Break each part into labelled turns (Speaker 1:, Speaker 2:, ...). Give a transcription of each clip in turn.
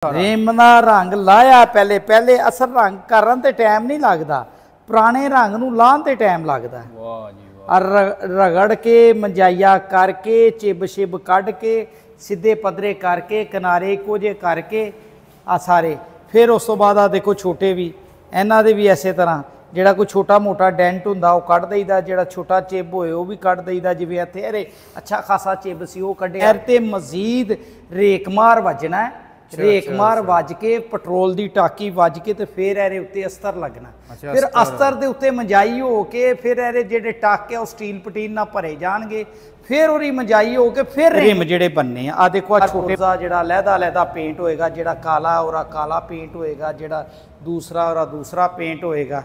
Speaker 1: Rim दा रंग लाया पहले पहले असल रंग करन ते टाइम नहीं लगता, पुराने रंग नूं लाहन ते टाइम लगता। रगड़ के मंजाइया करके चिब शिब कढ़ के सीधे पदरे करके किनारे इक्को जे करके आ सारे। फिर उस तो बाद आ देखो छोटे भी इन्हां दे भी इसे तरह जिहड़ा कोई छोटा मोटा डेंट हुंदा ओह कढ़ दईदा, जिहड़ा छोटा चिब होए वह भी कढ़ दईदा। जिवें इत्थे अरे अच्छा खासा चिब सी ओह कढ़िया ते मजीद रेकमार वजना है। रेकमार वज के पेट्रोल की टाकी वज के तो फिर एरे उत्ते अस्तर लगना। फिर अस्तर दे उत्ते मंजाई हो के फिर एरे जेडे टाके वो स्टील पटीन ना भरे जाएंगे। फिर उरी मंजाई हो के फिर रिम जेडे बनने आ देखो छोटे सा जेड़ा लहदा लहदा पेंट होएगा, जेड़ा काला और काला पेंट होएगा, जेड़ा दूसरा और दूसरा पेंट होएगा।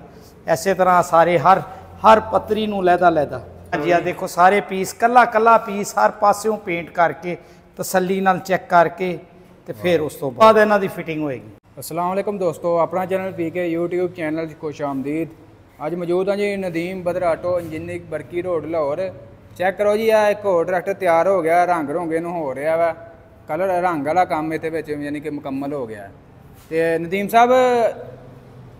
Speaker 1: इसे तरह सारे हर हर पत्तरी नूं लहदा लहदा जी आ देखो सारे पीस कला कला पीस हर पास्यों पेंट करके तसल्ली नाल चेक करके तो फिर उस तो बाद इन्हां दी फिटिंग होएगी।
Speaker 2: अस्सलाम वालेकुम दोस्तों, अपना चैनल पीके यूट्यूब चैनल खुश आमदीद। अज मौजूद हाँ जी Nadeem Badar auto engineering Barki road Lahore. Check करो जी आ एक होर ट्रैक्टर तैयार हो गया, रंग रोंगे नूं हो रहा वा, कलर रंग वाला काम इत्थे विच यानी कि मुकम्मल हो गया। तो नदीम साहब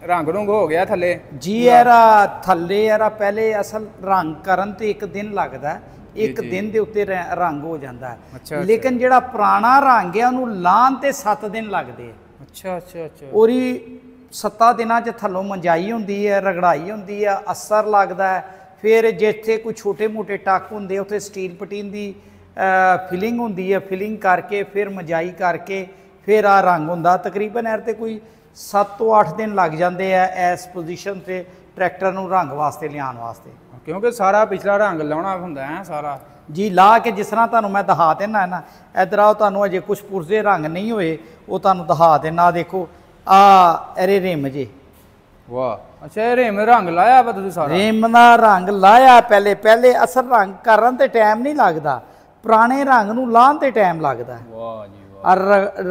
Speaker 2: रंग रुंग हो गया थले
Speaker 1: जी? यारा थले यारा पहले असल रंग करन ते एक दिन लगदा है, एक दिन के उत्ते रंग हो जाता है।
Speaker 2: अच्छा,
Speaker 1: लेकिन जिहड़ा पुराना रंग है उन्होंने लान ते 7 दिन लगते हैं।
Speaker 2: अच्छा अच्छा अच्छा।
Speaker 1: उरी 7 दिनों च थल्लों मंजाई होंदी है, रगड़ाई होंदी है, असर लगता है। फिर जिथे कोई छोटे मोटे टक होंगे उत्थे स्टील पटीन की फिलिंग होंदी है, फिलिंग करके फिर मंजाई करके फिर आ रंग होंदा। तकरीबन एर ते कोई 7 तो 8 दिन लग जाते हैं इस पोजीशन से ट्रैक्टर नूं रंग वास्ते लियाण वास्ते,
Speaker 2: क्योंकि सारा पिछला रंग लाना हुंदा है सारा
Speaker 1: जी। ला के जिस तरह तुहानूं मैं दिखा देना है ना, इधर आओ, तुहानूं अजे कुछ पुरजे रंग नहीं होए वो तुहानूं दिखा देना। देखो आ अरे रिम जे,
Speaker 2: वाह अच्छा रिम रंग लाया वा तुसीं सारा?
Speaker 1: रिम दा रंग लाया पहले पहले असल रंग करन ते टाइम नहीं लगता, पुराने रंग नूं लाहन ते टाइम लगता।
Speaker 2: वाह जी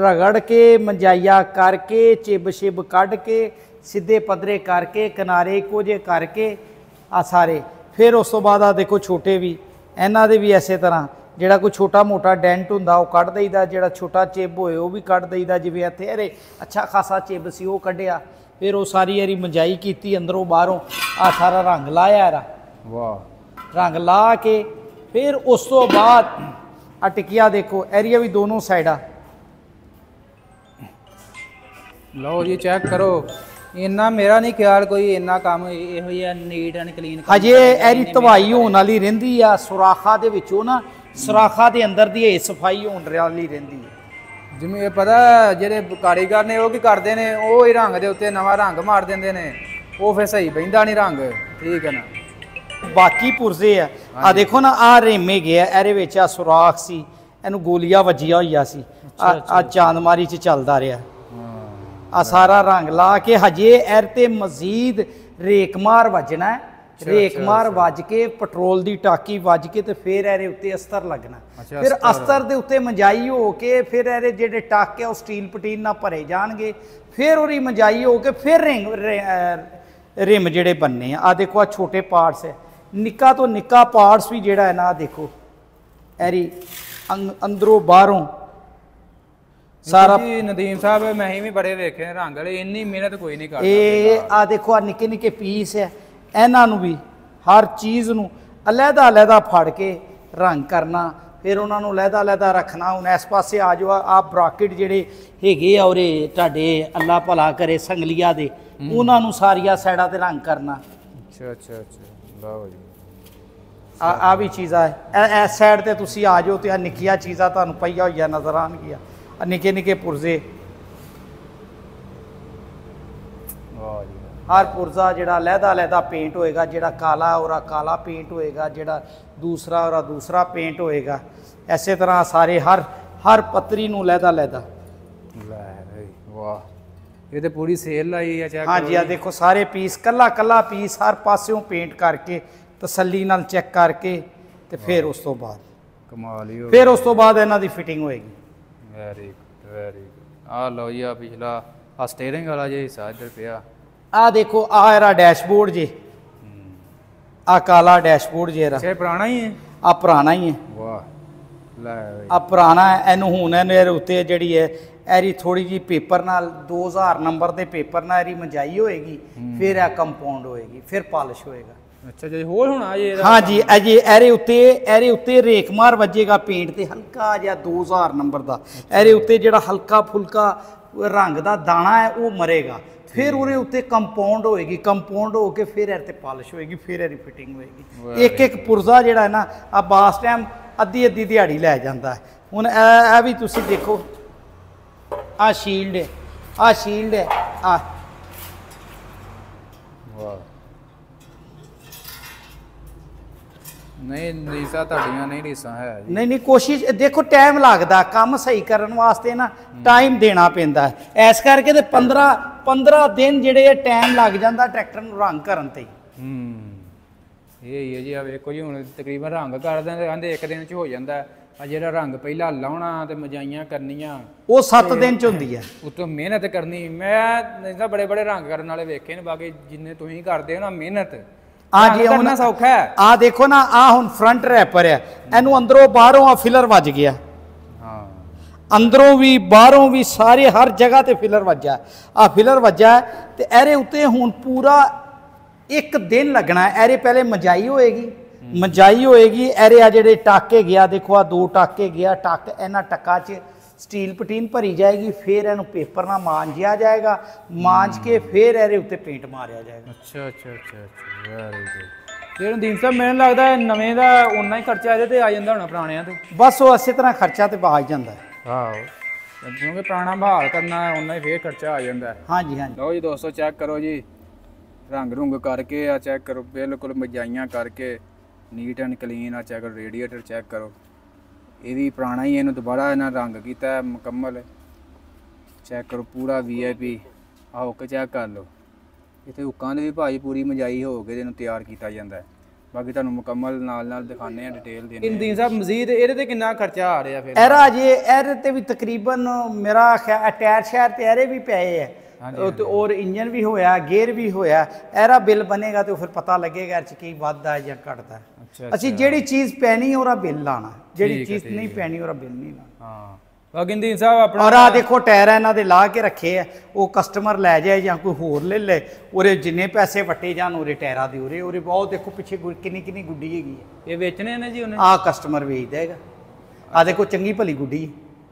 Speaker 1: रगड़ के मंजाइया करके चिब शिब कढ़ के सीधे पदरे करके किनारे इक्को जे करके आ सारे। फिर उस तो बाद आ देखो छोटे भी इन्हां दे भी इसे तरह जिहड़ा कोई छोटा मोटा डेंट हुंदा ओह कढ़ दईदा, जिहड़ा छोटा चिब होए वह भी कढ़ दईदा। जिवें इत्थे अरे अच्छा खासा चिब सी ओह कढ़िया, फिर वो सारी यारी मंजाई कीती अंदरों बाहरों आ सारा रंग लाया यारा।
Speaker 2: वाह
Speaker 1: रंग ला के फिर उस तो बाद आ टिकिया देखो एरिया भी दोनों साइडा।
Speaker 2: लो जी चेक करो, इन्ना मेरा नहीं ख्याल कोई इन्ना काम इहो जिहा नीट एंड क्लीन
Speaker 1: हजे एरी धवाई होने वाली रहिंदी आ, सुराखा दे विचों ना सुराखा दे अंदर दी सफाई होने वाली रहिंदी है।
Speaker 2: जिवें पता जेह्ड़े कारीगर ने वो की करदे ने वो ही रंग दे उत्ते नवां रंग मार दिंदे ने, वो फिर सही बहिंदा नहीं रंग, ठीक है ना।
Speaker 1: बाकी पुरजे आ देखो ना आ रेमे गया एरे विच आ सुराख सी, इहनूं गोलियां वजिया होईया सी, आ चांदमारी च चलदा रहा। आ सारा रंग ला के हजे एर ते मजीद रेकमार वजना है। रेकमार वज के पेट्रोल की टाकी वज के तो फिर एरे उत्ते अस्तर लगना। फिर अस्तर दे उत्ते मंजाई हो के फिर एरे जेडे टक है वो स्टील पटीन ना भरे जाएंगे। फिर उरी मंजाई हो के फिर रिम जेडे बनने आ देखो आ छोटे पार्ट्स है, निक्का तो निक्का पार्ट्स भी जेड़ा है ना देखो एरी अंदरों बाहरों सारा।
Speaker 2: नदीम साहब मैं भी बड़े वेखे रंग वाले, इन्नी मेहनत कोई नहीं करता।
Speaker 1: ये आ देखो आ निके निके पीस है, इन्हां नूं भी हर चीज़ नूं अलहदा अलहदा फड़ के रंग करना, फिर उन्हां नूं अलहदा अलहदा रखना। हुण इस पासे आ जाओ आ ब्राकेट जिहड़े हैगे आ उरे तुहाडे अल्लाह भला करे संगलिया दे, उन्हां नूं सारिया साइडां ते रंग करना।
Speaker 2: अच्छा अच्छा अच्छा लो जी
Speaker 1: आ भी चीज़ां है इस साइड ते तुसीं आ जाओ तो आ निक्कियां चीज़ां तुहानूं पईयां होईयां नज़र आउणगियां, निके निके पुरजे। हर पुरजा जिहड़ा लहदा लहदा पेंट होएगा, जिहड़ा काला और काला पेंट होएगा, जिहड़ा दूसरा और दूसरा पेंट होएगा। इसे तरह सारे हर हर पत्तरी नूं लहदा लहदा।
Speaker 2: वाह ये तो पूरी सेल लाई है। चेक
Speaker 1: हाँ जी आ देखो सारे पीस कला कला पीस हर पास्यों पेंट करके तसल्ली नाल चेक करके तो फिर उस तो बाद
Speaker 2: कमाल ही
Speaker 1: फिर उस तो बाद इन्हां दी फिटिंग होएगी।
Speaker 2: Very good very good. आ लो जी आ पिछला आ स्टीयरिंग वाला जो हिस्सा इधर पिया
Speaker 1: आ देखो आ एरा डैशबोर्ड जे, आ काला डैशबोर्ड जे एरा
Speaker 2: पुराना ही है,
Speaker 1: आ पुराना ही है।
Speaker 2: वाह
Speaker 1: आ पुराना है, इनू हुण उत्ते जिहड़ी है ਐਰੀ ਥੋੜੀ ਜੀ ਪੇਪਰ ਨਾਲ 2000 ਨੰਬਰ ਦੇ ਪੇਪਰ ਨਾਲ ਐਰੀ ਮੰਜਾਈ ਹੋਏਗੀ, ਫਿਰ ਇਹ ਕੰਪਾਊਂਡ ਹੋਏਗੀ, ਫਿਰ ਪਾਲਿਸ਼ ਹੋਏਗਾ।
Speaker 2: ਅੱਛਾ ਜੀ, ਹੋਰ ਹੋਣਾ ਜੀ ਇਹਦਾ?
Speaker 1: हाँ जी, अजे एरे उत्ते रेखमार वजेगा पेंट ते हल्का जिहा 2000 नंबर दा, एरे उत्ते जिहड़ा हल्का फुल्का रंग दा दाना है वो मरेगा, फिर उहदे उत्ते कंपाउंड होएगी, कंपाउंड हो के फिर एरे ते पालिश होएगी, फिर एरी फिटिंग होएगी। एक एक पुरजा जिहड़ा है ना आ बास टाइम अद्धी अद्धी दिहाड़ी लै जांदा है। हुण ए भी तुसीं देखो, आ शील्ड है, आ शील्ड है, आ
Speaker 2: वाह नहीं रीसा ਤੁਹਾਡੀਆਂ ਨਹੀਂ ਰੀਸਾਂ ਹੈ ਜੀ।
Speaker 1: नहीं नहीं कोशिश देखो टाइम लगता, काम सही करने वास्ते ना टाइम देना पैंदा है, इस करके ते 15 दिन ਜਿਹੜੇ टाइम लग ਜਾਂਦਾ ट्रैक्टर ਨੂੰ रंग ਕਰਨ ਤੇ।
Speaker 2: ਇਹ ਹੀ ਹੈ ਜੀ। ਆ ਵੇਖੋ ਜੀ ਹੁਣ ਤਕਰੀਬਨ ਰੰਗ ਕਰਦੇ ਨੇ, ਕਹਿੰਦੇ ਇੱਕ ਦਿਨ ਚ ਹੋ ਜਾਂਦਾ। ਆ ਜਿਹੜਾ ਰੰਗ ਪਹਿਲਾਂ ਲਾਉਣਾ ਤੇ ਮਜਾਈਆਂ ਕਰਨੀਆਂ
Speaker 1: ਉਹ 7 ਦਿਨ ਚ ਹੁੰਦੀ ਹੈ,
Speaker 2: ਉਤੋਂ ਮਿਹਨਤ ਕਰਨੀ। ਮੈਂ ਨਹੀਂ ਤਾਂ ਬੜੇ ਬੜੇ ਰੰਗ ਕਰਨ ਵਾਲੇ ਵੇਖੇ ਨੇ, ਬਾਕੀ ਜਿੰਨੇ ਤੁਸੀਂ ਕਰਦੇ ਹੋ ਨਾ ਮਿਹਨਤ,
Speaker 1: ਆ ਜੀ
Speaker 2: ਕਰਨਾ ਸੌਖਾ ਹੈ।
Speaker 1: ਆ ਦੇਖੋ ਨਾ, ਆ ਹੁਣ ਫਰੰਟ ਰੈਪਰ ਹੈ, ਇਹਨੂੰ ਅੰਦਰੋਂ ਬਾਹਰੋਂ ਆ ਫਿਲਰ ਵੱਜ ਗਿਆ।
Speaker 2: ਹਾਂ,
Speaker 1: ਅੰਦਰੋਂ ਵੀ ਬਾਹਰੋਂ ਵੀ ਸਾਰੇ ਹਰ ਜਗ੍ਹਾ ਤੇ ਫਿਲਰ ਵੱਜਾ, ਆ ਫਿਲਰ ਵੱਜਾ ਤੇ ਇਹਦੇ ਉੱਤੇ ਹੁਣ ਪੂਰਾ 1 ਦਿਨ ਲੱਗਣਾ। ਇਹਦੇ ਪਹਿਲੇ ਮਜਾਈ ਹੋਏਗੀ, ਮਜਾਈ ਹੋਏਗੀ, ਇਹਦੇ ਆ ਜਿਹੜੇ ਟਾਕੇ ਗਿਆ, ਦੇਖੋ ਆ 2 ਟਾਕੇ ਗਿਆ, ਟੱਕ ਇਹਨਾਂ ਟੱਕਾ 'ਚ स्टील पटीन भरी जाएगी, फिर इन्हू पेपर ना मांझिया जाएगा, मांझ के फिर ਇਹਦੇ ਉੱਤੇ पेंट मारिया जाएगा।
Speaker 2: अच्छा अच्छा अच्छा अच्छा, वेरी गुड। ਤੇ ਰਣਦੀਪ ਸਾਹਿਬ ਮੈਨੂੰ ਲੱਗਦਾ ਨਵੇਂ ਦਾ ਉਨਾ ਹੀ ਖਰਚਾ ਇਹਦੇ ਤੇ ਆ ਜਾਂਦਾ ਹੋਣਾ ਪੁਰਾਣਿਆਂ ਤੇ।
Speaker 1: ਬਸ ਉਹ ਇਸੇ ਤਰ੍ਹਾਂ ਖਰਚਾ ਤੇ ਆ ਜਾਂਦਾ ਹੈ।
Speaker 2: ਆਹੋ, ਕਿਉਂਕਿ ਪੁਰਾਣਾ ਬਹਾਲ ਕਰਨਾ ਉਨਾ ਹੀ ਫੇਰ ਖਰਚਾ ਆ ਜਾਂਦਾ ਹੈ।
Speaker 1: ਹਾਂਜੀ ਹਾਂਜੀ।
Speaker 2: ਲਓ ਜੀ ਦੋਸਤੋ, ਚੈੱਕ ਕਰੋ ਜੀ, ਰੰਗ ਰੁੰਗ ਕਰਕੇ ਆ ਚੈੱਕ ਕਰੋ, ਬਿਲਕੁਲ ਮਜਾਈਆਂ ਕਰਕੇ ਨੀਟ ਐਂਡ ਕਲੀਨ ਆ ਚੈੱਕ ਕਰੋ। ਰੇਡੀਏਟਰ ਚੈੱਕ ਕਰੋ, ਇਹ ਵੀ ਪੁਰਾਣਾ ਹੀ, ਇਹਨੂੰ ਦੁਬਾਰਾ ਇਹਨਾਂ ਰੰਗ ਕੀਤਾ ਮੁਕੰਮਲ। ਚੈੱਕ ਕਰੋ ਪੂਰਾ VIP। ਆਹ ਹੁੱਕ ਚੈੱਕ ਕਰ ਲਓ, ਇੱਥੇ ਹੁੱਕਾਂ ਦੇ ਵੀ ਭਾਈ ਪੂਰੀ ਮਜਾਈ ਹੋ ਕੇ ਇਹਨੂੰ ਤਿਆਰ ਕੀਤਾ ਜਾਂਦਾ ਹੈ। ਬਾਕੀ ਤੁਹਾਨੂੰ ਮੁਕੰਮਲ ਨਾਲ ਨਾਲ ਦਿਖਾਉਂਦੇ ਆ, ਡਿਟੇਲ ਦੇਣੇ। ਇੰਦੀਨ ਸਾਹਿਬ ਮਜ਼ੀਦ ਇਹਦੇ ਤੇ ਕਿੰਨਾ ਖਰਚਾ ਆ ਰਿਹਾ ਫਿਰ?
Speaker 1: ਇਹਦਾ ਜੇ ਇਹਦੇ ਤੇ ਵੀ ਤਕਰੀਬਨ ਮੇਰਾ ਖਿਆਲ ਟਾਇਰ ਸ਼ਾਇਰ ਤੇ ਇਹਦੇ ਵੀ ਪਏ ਹੈ, और इंजन भी होया, गेयर भी होया। एरा बिल बनेगा तो फिर पता लगेगा इस की वादा है या घटता है।
Speaker 2: अच्छा,
Speaker 1: असि जेड़ी चीज़ पैनी ओरा बिल लाना, जेड़ी चीज़ नहीं पैनी ओरा बिल नहीं लाना।
Speaker 2: हाँ, बाकी इंदीन साहब अपना
Speaker 1: और आ देखो टायर इन्हां दे ला के रखे है, वो कस्टमर लै जाए या कोई होर ले ले, उरे जिन्ने पैसे वट्टे जान उरे टायरां दे उरे बहुत देखो पिछे किन्नी किन्नी गुड्डी हैगी है।
Speaker 2: ये बेचने ने जी उन्हें?
Speaker 1: आ कस्टमर बेच देगा। आ देखो चंगी भली गुड्डी।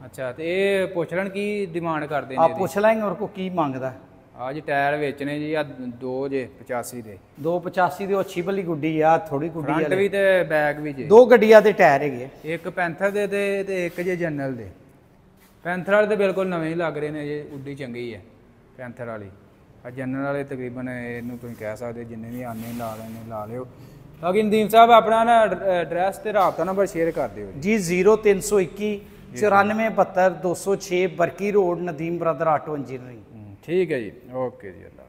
Speaker 2: अच्छा, तो ये पुछ लैन की डिमांड करते हैं?
Speaker 1: आप पुछ लेंगे और को की मंगदा है।
Speaker 2: आज टायर बेचने जी, आ 2 जे 85 दे
Speaker 1: 285 ਦੀ ਅੱਛੀ ਭਲੀ ਗੁੱਡੀ ਆ, ਥੋੜੀ ਗੁੱਡੀ ਆ।
Speaker 2: ਫਰੰਟ ਵੀ ਤੇ ਬੈਕ ਵੀ ਜੇ
Speaker 1: 2 ਗੱਡੀਆਂ ਦੇ ਟਾਇਰ ਹੈਗੇ,
Speaker 2: ਇੱਕ ਪੈਂਥਰ ਦੇ ਤੇ ਇੱਕ ਜੇ ਜਨਰਲ ਦੇ। ਪੈਂਥਰ ਵਾਲੇ ਤੇ ਬਿਲਕੁਲ ਨਵੇਂ ਹੀ ਲੱਗ ਰਹੇ ਨੇ ਜੀ, ਉੱਡੀ ਚੰਗੀ ਹੈ ਪੈਂਥਰ ਵਾਲੀ। ਆ ਜਨਰਲ ਵਾਲੇ ਤਕਰੀਬਨ ਇਹਨੂੰ ਤੁਸੀਂ ਕਹਿ ਸਕਦੇ ਜਿੰਨੇ ਵੀ ਆਨੇ ਲਾ ਲੈਣੇ ਲਾ ਲਿਓ। ਬਾਕੀ ਨਦੀਮ ਸਾਹਿਬ ਆਪਣਾ ਨਾ ਐਡਰੈਸ ਤੇ ਰਾਬਤਾ ਨੰਬਰ ਸ਼ੇਅਰ ਕਰ ਦਿਓ
Speaker 1: ਜੀ। 0321 94 72 206 Barki road, Nadeem brother auto engineering.
Speaker 2: ठीक है जी, ओके जी, अल्लाह।